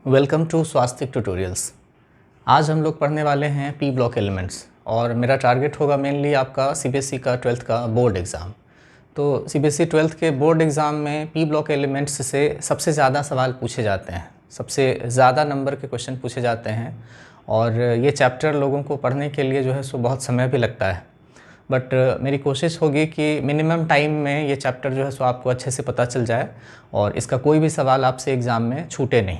Welcome to Swastik tutorials. आज हम लोग पढ़ने वाले हैं पी ब्लॉक एलिमेंट्स और मेरा टारगेट होगा मेनली आपका सीबीएसई का 12th का बोर्ड एग्ज़ाम। तो सीबीएसई 12th के बोर्ड एग्ज़ाम में पी ब्लॉक एलिमेंट्स से सबसे ज़्यादा सवाल पूछे जाते हैं, सबसे ज़्यादा नंबर के क्वेश्चन पूछे जाते हैं और ये चैप्टर लोगों को पढ़ने के लिए जो है सो बहुत समय भी लगता है। बट मेरी कोशिश होगी कि मिनिमम टाइम में ये चैप्टर जो है सो आपको अच्छे से पता चल जाए और इसका कोई भी सवाल आपसे एग्ज़ाम में छूटे नहीं।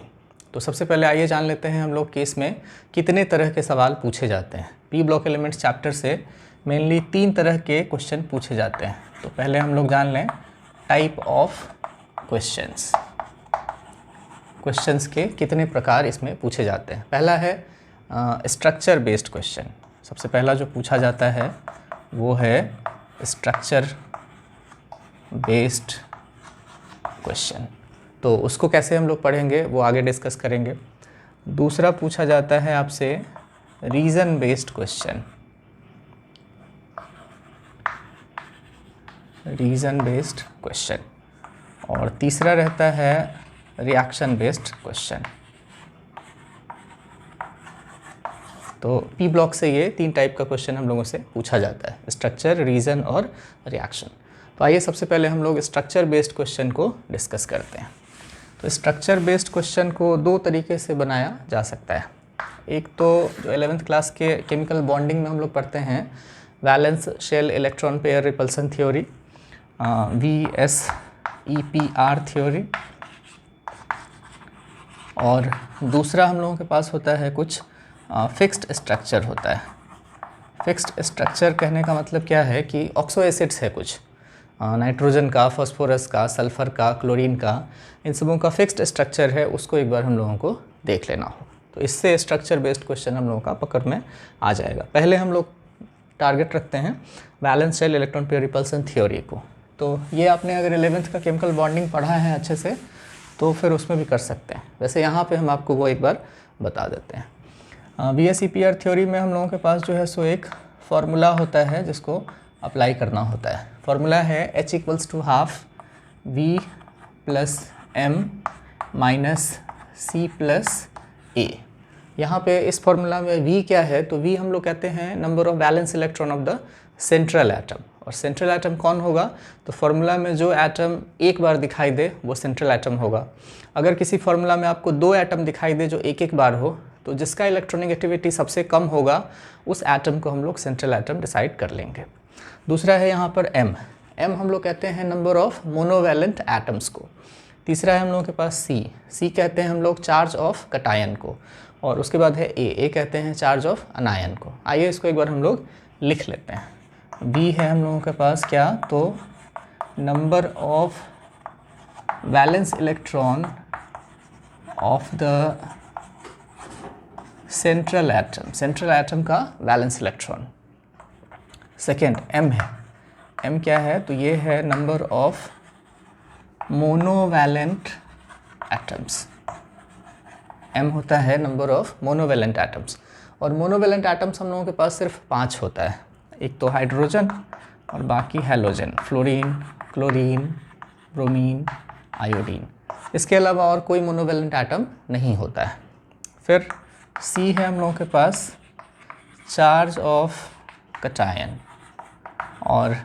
तो सबसे पहले आइए जान लेते हैं हम लोग कि इसमें कितने तरह के सवाल पूछे जाते हैं। पी ब्लॉक एलिमेंट्स चैप्टर से मेनली 3 तरह के क्वेश्चन पूछे जाते हैं। तो पहले हम लोग जान लें टाइप ऑफ क्वेश्चंस। क्वेश्चंस के कितने प्रकार इसमें पूछे जाते हैं। पहला है स्ट्रक्चर बेस्ड क्वेश्चन। सबसे पहला जो पूछा जाता है वो है स्ट्रक्चर बेस्ड क्वेश्चन। तो उसको कैसे हम लोग पढ़ेंगे वो आगे डिस्कस करेंगे। दूसरा पूछा जाता है आपसे reason based question. Reason based question. और तीसरा रहता है रिएक्शन बेस्ड क्वेश्चन। तो पी ब्लॉक से ये 3 टाइप का क्वेश्चन हम लोगों से पूछा जाता है, स्ट्रक्चर, रीज़न और रिएक्शन। तो आइए सबसे पहले हम लोग स्ट्रक्चर बेस्ड क्वेश्चन को डिस्कस करते हैं। तो स्ट्रक्चर बेस्ड क्वेश्चन को 2 तरीके से बनाया जा सकता है। एक तो जो 11th क्लास के केमिकल बॉन्डिंग में हम लोग पढ़ते हैं valence shell electron pair repulsion theory, VSEPR theory. और दूसरा हम लोगों के पास होता है कुछ फिक्स्ड स्ट्रक्चर होता है। फिक्स्ड स्ट्रक्चर कहने का मतलब क्या है कि ऑक्सो एसिड्स है कुछ, नाइट्रोजन का, फास्फोरस का, सल्फ़र का, क्लोरीन का, इन सबों का फिक्स्ड स्ट्रक्चर है, उसको एक बार हम लोगों को देख लेना हो। तो इससे स्ट्रक्चर बेस्ड क्वेश्चन हम लोगों का पकड़ में आ जाएगा। पहले हम लोग टारगेट रखते हैं valence shell electron pair repulsion theory को। तो ये आपने अगर 11th का केमिकल बॉन्डिंग पढ़ा है अच्छे से तो फिर उसमें भी कर सकते हैं। वैसे यहाँ पे हम आपको वो एक बार बता देते हैं। VSEPR थ्योरी में हम लोगों के पास जो है सो एक फार्मूला होता है जिसको अप्लाई करना होता है। फार्मूला है H = ½ V + M - C + A। यहाँ पे इस फार्मूला में V क्या है तो V हम लोग कहते हैं number of valence electron of the central atom. और सेंट्रल एटम कौन होगा तो फार्मूला में जो एटम एक बार दिखाई दे वो सेंट्रल एटम होगा। अगर किसी फार्मूला में आपको 2 एटम दिखाई दे जो एक बार हो तो जिसका इलेक्ट्रोनेगेटिविटी सबसे कम होगा उस एटम को हम लोग सेंट्रल एटम डिसाइड कर लेंगे। दूसरा है यहाँ पर M हम लोग कहते हैं नंबर ऑफ मोनोवैलेंट एटम्स को। तीसरा है हम लोगों के पास C कहते हैं हम लोग चार्ज ऑफ कटायन को। और उसके बाद है A कहते हैं चार्ज ऑफ अनायन को। आइए इसको एक बार हम लोग लिख लेते हैं। B है हम लोगों के पास क्या तो number of valence electron of the central atom का वैलेंस इलेक्ट्रॉन। सेकेंड M है, M क्या है तो ये है number of monovalent atoms. M होता है नंबर ऑफ मोनोवैलेंट एटम्स। और मोनोवैलेंट एटम्स हम लोगों के पास सिर्फ 5 होता है। एक तो हाइड्रोजन और बाकी halogen, fluorine, chlorine, bromine, iodine. इसके अलावा और कोई मोनोवैलेंट एटम नहीं होता है। फिर C है हम लोगों के पास चार्ज ऑफ कटायन। और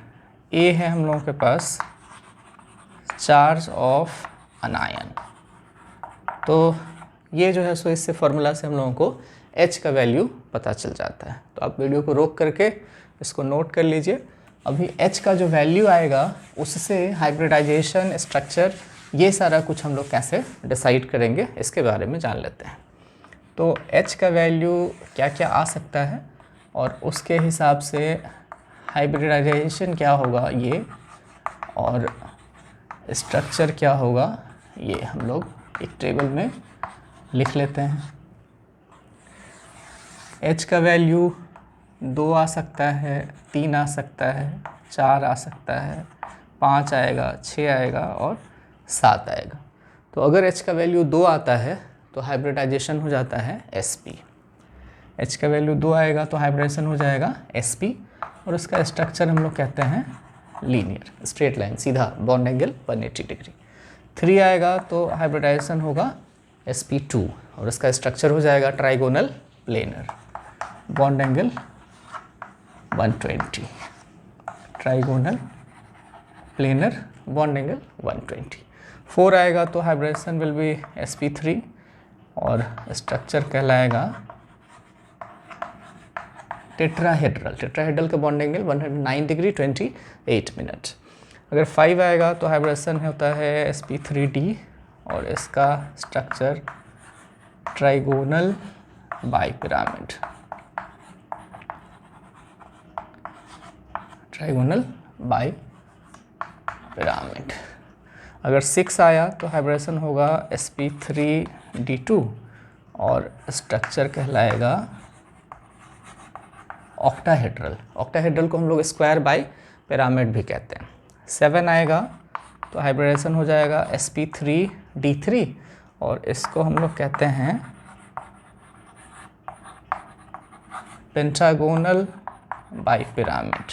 A है हम लोगों के पास चार्ज ऑफ अनायन। तो ये जो है सो इससे फार्मूला से हम लोगों को H का वैल्यू पता चल जाता है। तो आप वीडियो को रोक करके इसको नोट कर लीजिए। अभी H का जो वैल्यू आएगा उससे हाइब्रिडाइजेशन, स्ट्रक्चर, ये सारा कुछ हम लोग कैसे डिसाइड करेंगे इसके बारे में जान लेते हैं। तो H का वैल्यू क्या क्या आ सकता है और उसके हिसाब से हाइब्रिडाइजेशन क्या होगा ये और स्ट्रक्चर क्या होगा ये हम लोग एक टेबल में लिख लेते हैं। H का वैल्यू 2 आ सकता है, 3 आ सकता है, 4 आ सकता है, 5 आएगा, 6 आएगा और 7 आएगा। तो अगर H का वैल्यू 2 आता है तो हाइब्रिडाइजेशन हो जाता है sp। H का वैल्यू 2 आएगा तो हाइब्रिडाइजेशन हो जाएगा sp और उसका स्ट्रक्चर हम लोग कहते हैं लीनियर, स्ट्रेट लाइन, सीधा बॉन्ड एंगल 180 डिग्री। 3 आएगा तो हाइब्रिडाइजेशन होगा sp2 और इसका स्ट्रक्चर हो जाएगा trigonal planar, bond angle 120, trigonal planar bond angle 120। 4 आएगा तो हाइब्रिडाइजेशन विल बी sp3 और स्ट्रक्चर कहलाएगा टेट्राहेड्रल। टेट्राहेड्रल का बॉन्ड एंगल 109 डिग्री 28 मिनट। अगर 5 आएगा तो हाइब्रिडाइजेशन होता है sp3d और इसका स्ट्रक्चर ट्राइगोनल बाइपिरामिड, ट्राइगोनल बाइपिरामिड। अगर 6 आया तो हाइब्रिडाइजेशन होगा sp3d2 और स्ट्रक्चर कहलाएगा ऑक्टाहेड्रल। ऑक्टाहेड्रल को हम लोग स्क्वायर बाई पिरामिड भी कहते हैं। 7 आएगा तो हाइब्रिडाइजेशन हो जाएगा sp3d3 और इसको हम लोग कहते हैं पेंटागोनल बाइपिरामिड।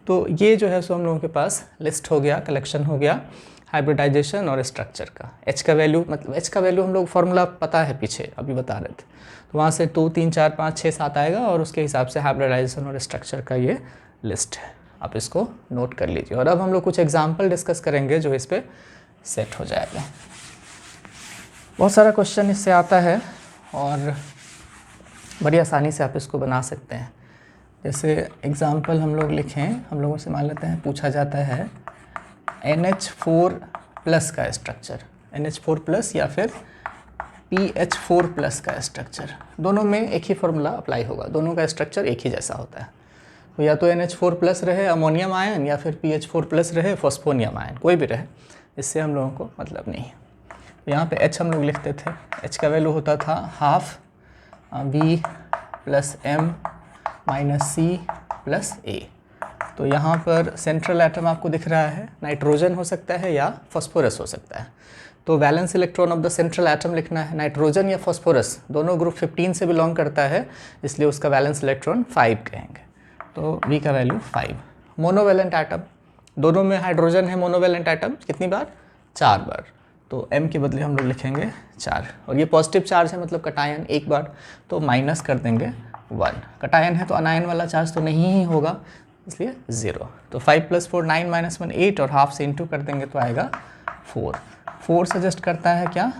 तो ये जो है सो हम लोगों के पास लिस्ट हो गया, कलेक्शन हो गया हाइब्रिडाइजेशन और स्ट्रक्चर का। एच का वैल्यू, मतलब एच का वैल्यू हम लोग फार्मूला पता है, पीछे अभी बता रहे थे, तो वहाँ से 2 3 4 5 6 7 आएगा और उसके हिसाब से हाइब्रिडाइजेशन और स्ट्रक्चर का ये लिस्ट है। आप इसको नोट कर लीजिए। और अब हम लोग कुछ एग्जाम्पल डिस्कस करेंगे जो इस पर सेट हो जाएगा। बहुत सारा क्वेश्चन इससे आता है और बड़ी आसानी से आप इसको बना सकते हैं। जैसे एग्ज़ाम्पल हम लोग लिखें, हम लोगों से मान लेते हैं पूछा जाता है NH4+ का स्ट्रक्चर, NH4+ या फिर PH4+ का स्ट्रक्चर। दोनों में एक ही फार्मूला अप्लाई होगा, दोनों का स्ट्रक्चर एक ही जैसा होता है। तो या तो NH4+ रहे अमोनियम आयन या फिर PH4+ रहे फॉस्फोनियम आयन, कोई भी रहे, इससे हम लोगों को मतलब नहीं है। यहाँ पे H हम लोग लिखते थे, H का वैल्यू होता था half V + M - C + A। तो यहाँ पर सेंट्रल एटम आपको दिख रहा है, नाइट्रोजन हो सकता है या फॉस्फोरस हो सकता है। तो valence electron of the central atom लिखना है, नाइट्रोजन या फॉस्फोरस दोनों ग्रुप 15 से बिलोंग करता है, इसलिए उसका वैलेंस इलेक्ट्रॉन 5 कहेंगे। तो V का वैल्यू 5। मोनोवेलेंट एटम, दोनों में हाइड्रोजन है, मोनोवेलेंट एटम कितनी बार? 4 बार। तो M के बदले हम लोग लिखेंगे 4। और ये पॉजिटिव चार्ज है, मतलब कटायन एक बार, तो माइनस कर देंगे 1। कटायन है तो अनायन वाला चार्ज तो नहीं ही होगा, इसलिए 0। तो 5 + 4 9 - 1 8 और हाफ से इंटू कर देंगे तो आएगा 4। 4 सजेस्ट करता है क्या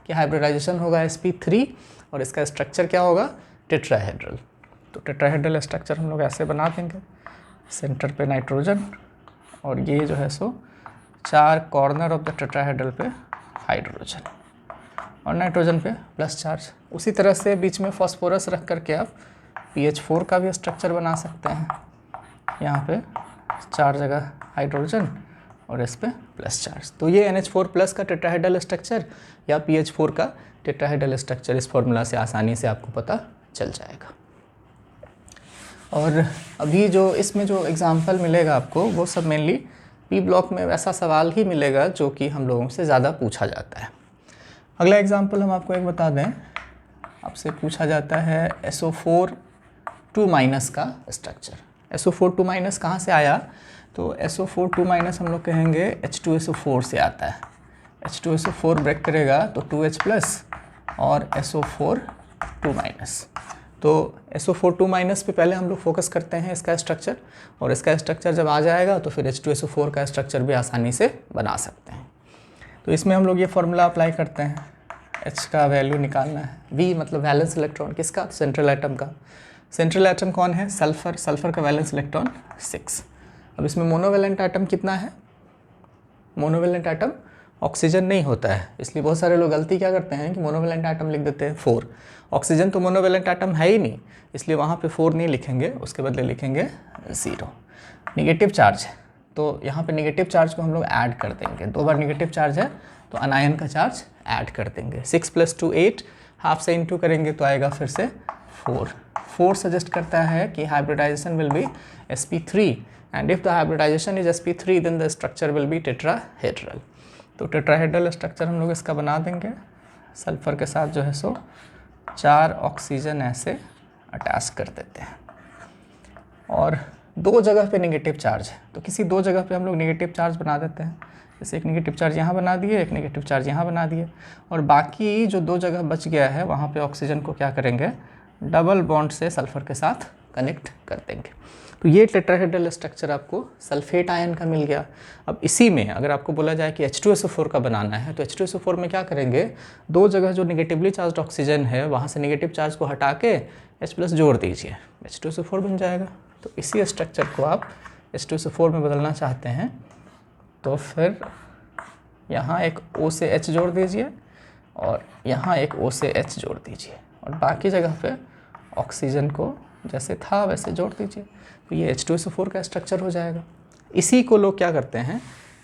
कि हाइब्रिडाइजेशन होगा sp3 और इसका स्ट्रक्चर क्या होगा? टेट्राहेड्रल। तो टेट्राहेड्रल स्ट्रक्चर हम लोग ऐसे बना देंगे, सेंटर पे नाइट्रोजन और ये जो है सो 4 कॉर्नर ऑफ द टेट्राहेड्रल पे हाइड्रोजन और नाइट्रोजन पे प्लस चार्ज। उसी तरह से बीच में फॉस्फोरस रख करके आप PH4 का भी स्ट्रक्चर बना सकते हैं। यहाँ पे 4 जगह हाइड्रोजन और इस पे प्लस चार्ज। तो ये NH4+ का टेट्राहेड्रल स्ट्रक्चर या PH4 का टेट्राहेड्रल स्ट्रक्चर इस फॉर्मूला से आसानी से आपको पता चल जाएगा। और अभी जो इसमें जो एग्जाम्पल मिलेगा आपको वो सब मेनली P ब्लॉक में वैसा सवाल ही मिलेगा जो कि हम लोगों से ज़्यादा पूछा जाता है। अगला एग्जाम्पल हम आपको एक बता दें, आपसे पूछा जाता है SO4 2- का स्ट्रक्चर। SO4 2- कहाँ से आया? तो SO4 2- हम लोग कहेंगे H2SO4 से आता है। H2SO4 ब्रेक करेगा तो 2H+ और SO4 2-। तो SO4 2- पे पहले हम लोग फोकस करते हैं इसका स्ट्रक्चर, और इसका स्ट्रक्चर जब आ जाएगा तो फिर H2SO4 का स्ट्रक्चर भी आसानी से बना सकते हैं। तो इसमें हम लोग ये फार्मूला अप्लाई करते हैं, H का वैल्यू निकालना है। V मतलब वैलेंस इलेक्ट्रॉन किसका? सेंट्रल एटम का। सेंट्रल एटम कौन है? सल्फर। सल्फर का वैलेंस इलेक्ट्रॉन 6। अब इसमें मोनोवेलेंट एटम कितना है? मोनोवेलेंट एटम ऑक्सीजन नहीं होता है, इसलिए बहुत सारे लोग गलती क्या करते हैं कि मोनोवेलेंट एटम लिख देते हैं 4। ऑक्सीजन तो मोनोवेलेंट एटम है ही नहीं, इसलिए वहाँ पे 4 नहीं लिखेंगे, उसके बदले लिखेंगे 0। निगेटिव चार्ज है तो यहाँ पे निगेटिव चार्ज को हम लोग ऐड कर देंगे। 2 बार निगेटिव चार्ज है तो अनायन का चार्ज ऐड कर देंगे। 6 + 2 8, हाफ से इंटू करेंगे तो आएगा फिर से 4। 4 सजेस्ट करता है कि hybridization will be sp3 and if the hybridization is sp3 then the structure will be tetrahedral. तो टेट्राहेड्रल स्ट्रक्चर हम लोग इसका बना देंगे। सल्फर के साथ जो है सो 4 ऑक्सीजन ऐसे अटैच कर देते हैं और 2 जगह पे नेगेटिव चार्ज है, तो किसी 2 जगह पे हम लोग नेगेटिव चार्ज बना देते हैं। जैसे एक नेगेटिव चार्ज यहाँ बना दिए, एक नेगेटिव चार्ज यहाँ बना दिए, और बाकी जो 2 जगह बच गया है वहाँ पे ऑक्सीजन को क्या करेंगे, डबल बॉन्ड से सल्फ़र के साथ कनेक्ट कर देंगे। तो ये टेट्राहेड्रल स्ट्रक्चर आपको सल्फेट आयन का मिल गया। अब इसी में अगर आपको बोला जाए कि H2SO4 का बनाना है, तो H2SO4 में क्या करेंगे, 2 जगह जो नेगेटिवली चार्ज ऑक्सीजन है वहाँ से नेगेटिव चार्ज को हटा के H+ जोड़ दीजिए, H2SO4 बन जाएगा। तो इसी स्ट्रक्चर को आप H2SO4 में बदलना चाहते हैं तो फिर यहाँ एक O से H जोड़ दीजिए और यहाँ एक O से H जोड़ दीजिए, और बाकी जगह पे ऑक्सीजन को जैसे था वैसे जोड़ दीजिए। तो ये H2SO4 का स्ट्रक्चर हो जाएगा। इसी को लोग क्या करते हैं,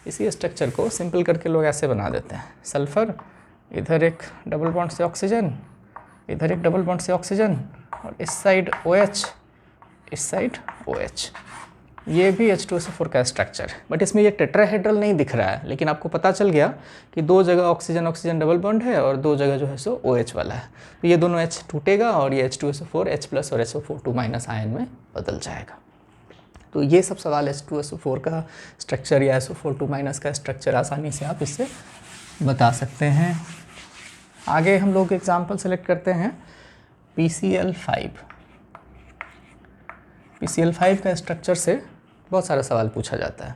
इसी स्ट्रक्चर को सिंपल करके लोग ऐसे बना देते हैं, सल्फ़र इधर एक डबल बॉन्ड से ऑक्सीजन, इधर एक डबल बॉन्ड से ऑक्सीजन, और इस साइड OH, इस साइड OH। ये भी H2SO4 का स्ट्रक्चर है, बट इसमें ये टेट्राहेड्रल नहीं दिख रहा है, लेकिन आपको पता चल गया कि 2 जगह ऑक्सीजन ऑक्सीजन डबल बॉन्ड है और 2 जगह जो है सो OH वाला है। तो ये दोनों H टूटेगा और ये H2SO4 H+ और SO4 आयन में बदल जाएगा। तो ये सब सवाल H2SO4 का स्ट्रक्चर या SO4 का स्ट्रक्चर आसानी से आप इससे बता सकते हैं। आगे हम लोग एग्जाम्पल सेलेक्ट करते हैं PCl5। PCl5 का स्ट्रक्चर से बहुत सारा सवाल पूछा जाता है।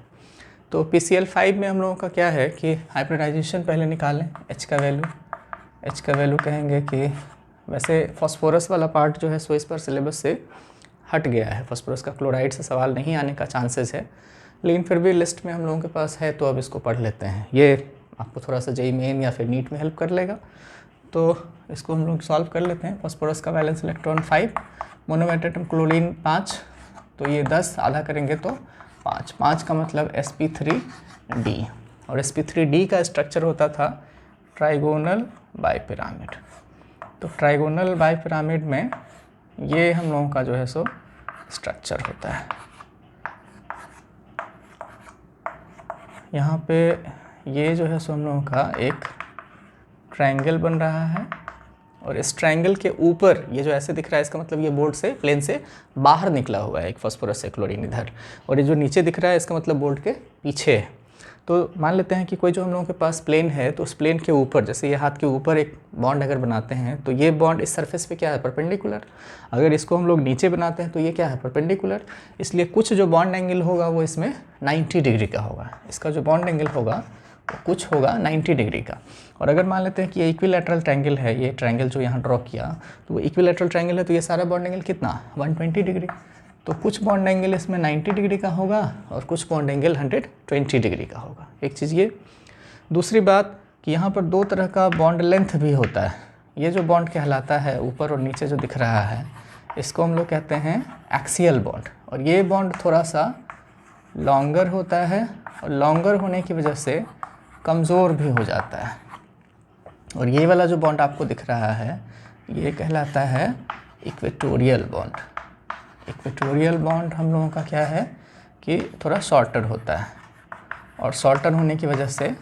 तो PCl5 में हम लोगों का क्या है कि हाइब्रिडाइजेशन पहले निकालें, H का वैल्यू कहेंगे कि वैसे फॉस्फोरस वाला पार्ट जो है सो इस पर सिलेबस से हट गया है, फॉस्फोरस का क्लोराइड से सवाल नहीं आने का चांसेस है, लेकिन फिर भी लिस्ट में हम लोगों के पास है तो अब इसको पढ़ लेते हैं। ये आपको थोड़ा सा JEE मेन या फिर नीट में हेल्प कर लेगा, तो इसको हम लोग सॉल्व कर लेते हैं। फॉस्फोरस का वैलेंस इलेक्ट्रॉन 5, मोनोमेट एटम क्लोरीन 5, तो ये 10 आधा करेंगे तो 5 का मतलब sp3d, और sp3d का स्ट्रक्चर होता था ट्राइगोनल बाइपिरामिड। तो ट्राइगोनल बाइपिरामिड में ये हम लोगों का जो है सो स्ट्रक्चर होता है। यहाँ पे ये जो है सो हम लोगों का एक ट्रायंगल बन रहा है, और इस ट्रायंगल के ऊपर ये जो ऐसे दिख रहा है इसका मतलब ये बोर्ड से प्लेन से बाहर निकला हुआ है एक फॉस्फोरस से क्लोरीन इधर, और ये जो नीचे दिख रहा है इसका मतलब बोर्ड के पीछे है। तो मान लेते हैं कि कोई जो हम लोगों के पास प्लेन है, तो उस प्लेन के ऊपर जैसे ये हाथ के ऊपर एक बॉन्ड अगर बनाते हैं तो ये बॉन्ड इस सरफेस पे क्या है, परपेंडिकुलर। अगर इसको हम लोग नीचे बनाते हैं तो ये क्या है, परपेंडिकुलर। इसलिए कुछ जो बॉन्ड एंगल होगा वो इसमें 90 डिग्री का होगा, इसका जो बॉन्ड एंगल होगा वो कुछ होगा 90 डिग्री का। और अगर मान लेते हैं कि ये इक्विलैटरल ट्रायंगल है, ये ट्रायंगल जो यहाँ ड्रॉ किया तो वो इक्विलैटरल ट्रायंगल है, तो ये सारा बॉन्ड एंगल कितना 120 डिग्री। तो कुछ बॉन्ड एंगल इसमें 90 डिग्री का होगा और कुछ बॉन्ड एंगल 120 डिग्री का होगा। एक चीज़ ये। दूसरी बात कि यहाँ पर 2 तरह का बॉन्ड लेंथ भी होता है। ये जो बॉन्ड कहलाता है ऊपर और नीचे जो दिख रहा है इसको हम लोग कहते हैं एक्सियल बॉन्ड, और ये बॉन्ड थोड़ा सा लॉन्गर होता है और लॉन्गर होने की वजह से कमज़ोर भी हो जाता है। और ये वाला जो बॉन्ड आपको दिख रहा है ये कहलाता है इक्वेटोरियल बॉन्ड। इक्वेटोरियल बॉन्ड हम लोगों का क्या है कि थोड़ा शॉर्टर होता है, और शॉर्टर होने की वजह से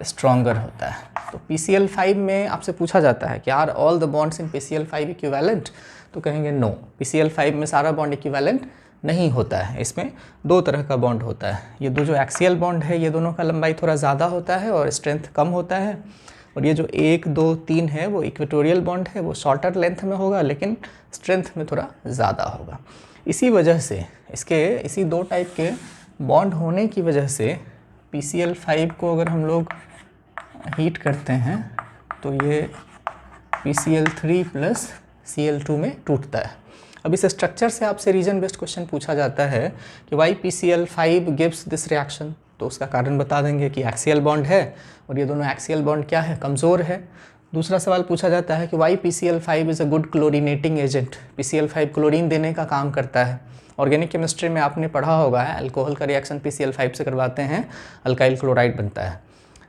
स्ट्रॉन्गर होता है। तो PCl5 में आपसे पूछा जाता है कि are all the bonds in PCl5 equivalent, तो कहेंगे नो, PCl5 में सारा बॉन्ड इक्विवेलेंट नहीं होता है। इसमें 2 तरह का बॉन्ड होता है। ये जो एक्सियल बॉन्ड है ये दोनों का लंबाई थोड़ा ज़्यादा होता है और स्ट्रेंथ कम होता है, और ये जो 1, 2, 3 है वो इक्वेटोरियल बॉन्ड है, वो शॉर्टर लेंथ में होगा लेकिन स्ट्रेंथ में थोड़ा ज़्यादा होगा। इसी वजह से इसी 2 टाइप के बॉन्ड होने की वजह से PCl5 को अगर हम लोग हीट करते हैं तो ये PCl3 प्लस Cl2 में टूटता है। अब इस स्ट्रक्चर से आपसे रीजन बेस्ड क्वेश्चन पूछा जाता है कि why PCl5 gives this reaction, तो उसका कारण बता देंगे कि एक्सियल बॉन्ड है और ये दोनों एक्सियल बॉन्ड क्या है, कमज़ोर है। दूसरा सवाल पूछा जाता है कि why PCl5 is a good chlorinating agent, PCl5 chlorine देने का काम करता है। ऑर्गेनिक केमिस्ट्री में आपने पढ़ा होगा है अल्कोहल का रिएक्शन PCl5 से करवाते हैं अल्काइल क्लोराइड बनता है,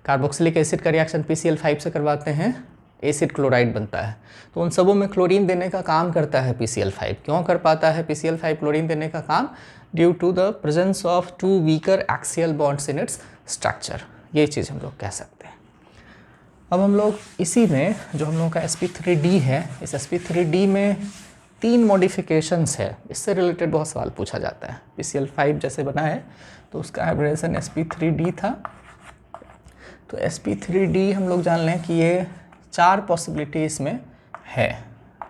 कार्बोक्सिलिक एसिड का रिएक्शन PCl5 से करवाते हैं एसिड क्लोराइड बनता है। तो उन सबों में क्लोरीन देने का काम करता है PCl5। क्यों कर पाता है PCl5 क्लोरीन देने का काम? Due to the presence of 2 weaker axial bonds in its structure. ये चीज़ हम लोग कह सकते हैं। अब हम लोग इसी में जो हम लोग का sp3d है, इस sp3d में 3 मॉडिफिकेशंस है, इससे रिलेटेड बहुत सवाल पूछा जाता है। PCl5 जैसे बना है तो उसका हाइब्रिडाइजेशन sp3d था, तो sp3d हम लोग जान लें कि ये 4 पॉसिबिलिटी इसमें है।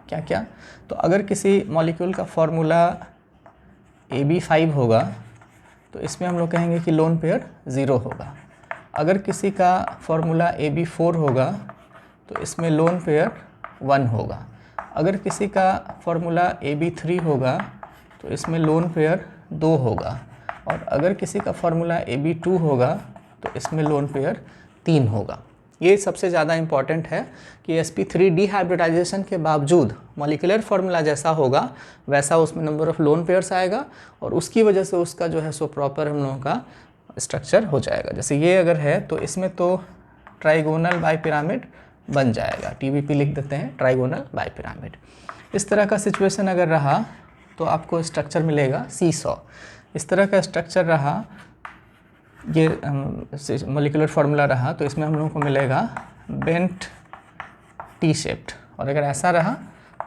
क्या क्या? तो अगर किसी मॉलिक्यूल का फॉर्मूला AB5 होगा तो इसमें हम लोग कहेंगे कि लोन पेयर 0 होगा। अगर किसी का फॉर्मूला AB4 होगा तो इसमें लोन पेयर 1 होगा। अगर किसी का फॉर्मूला AB3 होगा तो इसमें लोन पेयर 2 होगा। और अगर किसी का फॉर्मूला AB2 होगा तो इसमें लोन पेयर 3 होगा। ये सबसे ज़्यादा इम्पॉर्टेंट है कि sp3d हाइब्रिडाइजेशन के बावजूद मॉलिक्यूलर फार्मूला जैसा होगा वैसा उसमें नंबर ऑफ़ लोन पेयर्स आएगा और उसकी वजह से उसका जो है सो प्रॉपर हम लोगों का स्ट्रक्चर हो जाएगा। जैसे ये अगर है तो इसमें तो ट्राइगोनल बाइपिरामिड बन जाएगा, TBP लिख देते हैं, ट्राइगोनल बाइपिरामिड। इस तरह का सिचुएशन अगर रहा तो आपको स्ट्रक्चर मिलेगा सीसॉ। इस तरह का स्ट्रक्चर रहा, ये मॉलिक्यूलर फार्मूला रहा तो इसमें हम लोगों को मिलेगा बेंट टी शेप्ड। और अगर ऐसा रहा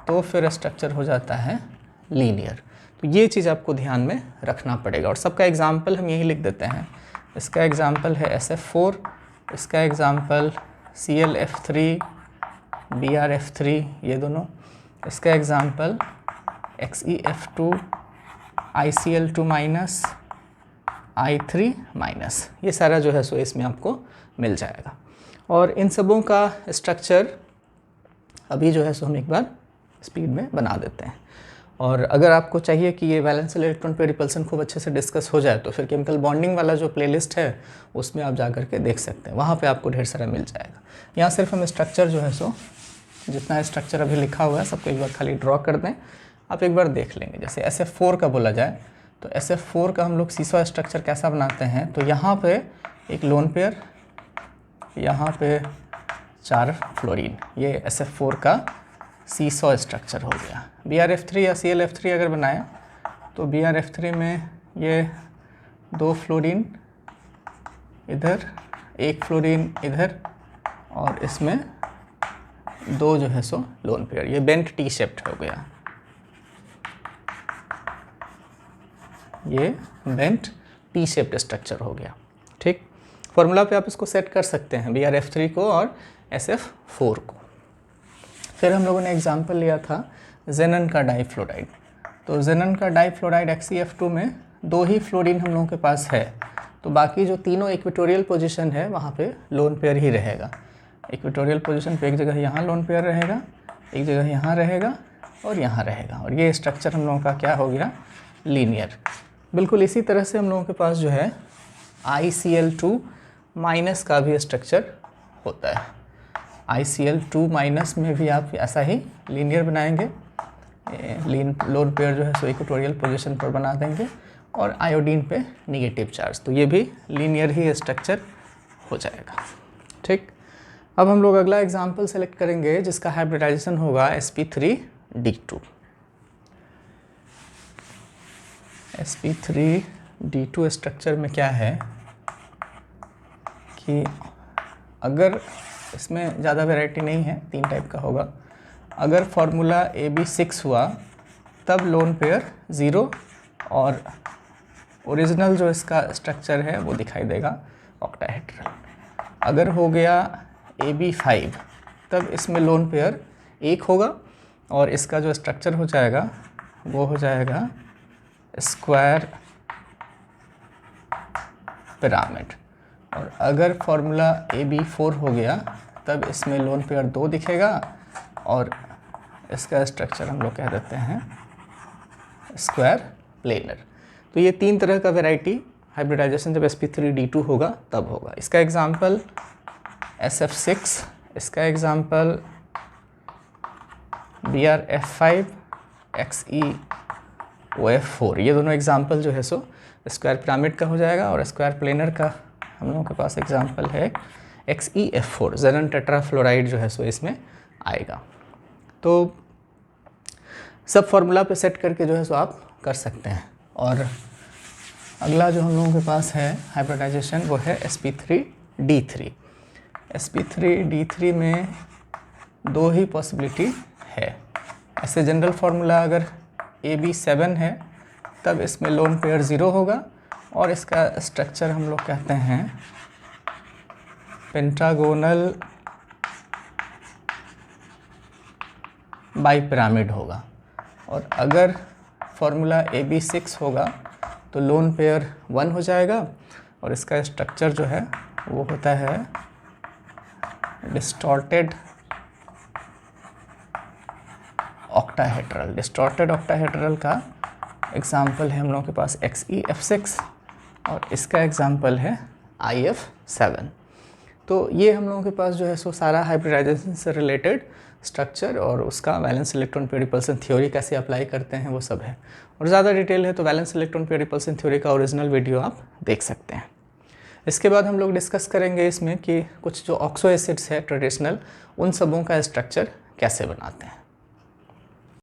तो फिर स्ट्रक्चर हो जाता है लीनियर। तो ये चीज़ आपको ध्यान में रखना पड़ेगा। और सबका एग्जाम्पल हम यही लिख देते हैं। इसका एग्जाम्पल है SF4, इसका एग्जाम्पल ClF3, BrF3 ये दोनों, इसका example XeF2, ICl2 minus, I3 minus, ये सारा जो है सो इसमें आपको मिल जाएगा। और इन सबों का स्ट्रक्चर अभी जो है सो हम एक बार स्पीड में बना देते हैं। और अगर आपको चाहिए कि ये वैलेंस इलेक्ट्रॉन पे रिपल्सन खूब अच्छे से डिस्कस हो जाए तो फिर केमिकल बॉन्डिंग वाला जो प्लेलिस्ट है उसमें आप जा कर के देख सकते हैं, वहाँ पे आपको ढेर सारा मिल जाएगा। यहाँ सिर्फ हम स्ट्रक्चर जो है सो जितना स्ट्रक्चर अभी लिखा हुआ है सबको एक बार खाली ड्रॉ कर दें, आप एक बार देख लेंगे। जैसे SF4 का बोला जाए तो SF4 का हम लोग सीसॉ स्ट्रक्चर कैसा बनाते हैं, तो यहाँ पे एक लोन पेयर, यहाँ पे 4 फ्लोरीन, ये SF4 का सीसॉ स्ट्रक्चर हो गया। BrF3 या ClF3 अगर बनाए तो BrF3 में ये 2 फ्लोरीन इधर, 1 फ्लोरीन इधर और इसमें 2 जो है सो लोन पेयर, ये बेंट टी शेप्ड हो गया, ये बेंट टी शेप्ड स्ट्रक्चर हो गया। ठीक, फॉर्मूला पे आप इसको सेट कर सकते हैं BrF3 को और SF4 को। फिर हम लोगों ने एग्जांपल लिया था जेनन का डाइफ्लोराइड। तो जेनन का डाइफ्लोराइड XeF2 में 2 ही फ्लोरीन हम लोगों के पास है, तो बाकी जो तीनों इक्वेटोरियल पोजीशन है वहाँ पे लोन पेयर ही रहेगा। इक्वेटोरियल पोजीशन पे एक जगह यहाँ लोन पेयर रहेगा, एक जगह यहाँ रहेगा और यहाँ रहेगा, और ये स्ट्रक्चर हम लोगों का क्या हो गया, लीनियर। बिल्कुल इसी तरह से हम लोगों के पास जो है ICl2 माइनस का भी स्ट्रक्चर होता है। ICl2 माइनस में भी आप ऐसा ही लीनियर बनाएंगे, लोन पेयर जो है सो इक्वेटोरियल पोजीशन पर बना देंगे और आयोडीन पे नेगेटिव चार्ज, तो ये भी लीनियर ही स्ट्रक्चर हो जाएगा। ठीक, अब हम लोग अगला एग्जांपल सेलेक्ट करेंगे जिसका हाइब्रिडाइजेशन होगा sp3d2। sp3d2 स्ट्रक्चर में क्या है कि अगर इसमें ज़्यादा वैरायटी नहीं है, 3 टाइप का होगा। अगर फार्मूला AB6 हुआ तब लोन पेयर 0 और ओरिजिनल जो इसका स्ट्रक्चर है वो दिखाई देगा ऑक्टाहेड्रल। अगर हो गया AB5 तब इसमें लोन पेयर 1 होगा और इसका जो स्ट्रक्चर हो जाएगा वो हो जाएगा स्क्वायर पिरामिड। और अगर फार्मूला AB4 हो गया तब इसमें लोन पेयर 2 दिखेगा और इसका स्ट्रक्चर हम लोग कह देते हैं स्क्वायर प्लेनर। तो ये 3 तरह का वैरायटी हाइब्रिडाइजेशन जब sp3d2 होगा तब होगा। इसका एग्जांपल SF6, इसका एग्जांपल BrF5, XeOF4, ये दोनों एग्जांपल जो है सो स्क्वायर पिरामिड का हो जाएगा। और स्क्वायर प्लेनर का हम लोगों के पास एग्जांपल है XeF4, जेनन टेट्राफ्लोराइड जो है सो इसमें आएगा। तो सब फार्मूला पे सेट करके जो है सो आप कर सकते हैं। और अगला जो हम लोगों के पास है हाइब्रिडाइजेशन वो है sp3d3। sp3d3 में 2 ही पॉसिबिलिटी है। ऐसे जनरल फार्मूला अगर AB7 है तब इसमें लोन पेयर 0 होगा और इसका स्ट्रक्चर हम लोग कहते हैं पेंटागोनल बाइपिरामिड होगा। और अगर फॉर्मूला AB6 होगा तो लोन पेयर 1 हो जाएगा और इसका स्ट्रक्चर जो है वो होता है डिस्टॉर्टेड ऑक्टाहेड्रल। डिस्टॉर्टेड ऑक्टाहेड्रल का एग्जाम्पल है हम लोगों के पास XeF6 और इसका एग्जाम्पल है IF7। तो ये हम लोगों के पास जो है सो सारा हाइब्रिडाइजेशन से रिलेटेड स्ट्रक्चर और उसका valence electron pair repulsion theory कैसे अप्लाई करते हैं वो सब है। और ज़्यादा डिटेल है तो valence electron pair repulsion theory का ओरिजिनल वीडियो आप देख सकते हैं। इसके बाद हम लोग डिस्कस करेंगे इसमें कि कुछ जो ऑक्सो एसिड्स है ट्रेडिशनल, उन सबों का स्ट्रक्चर कैसे बनाते हैं।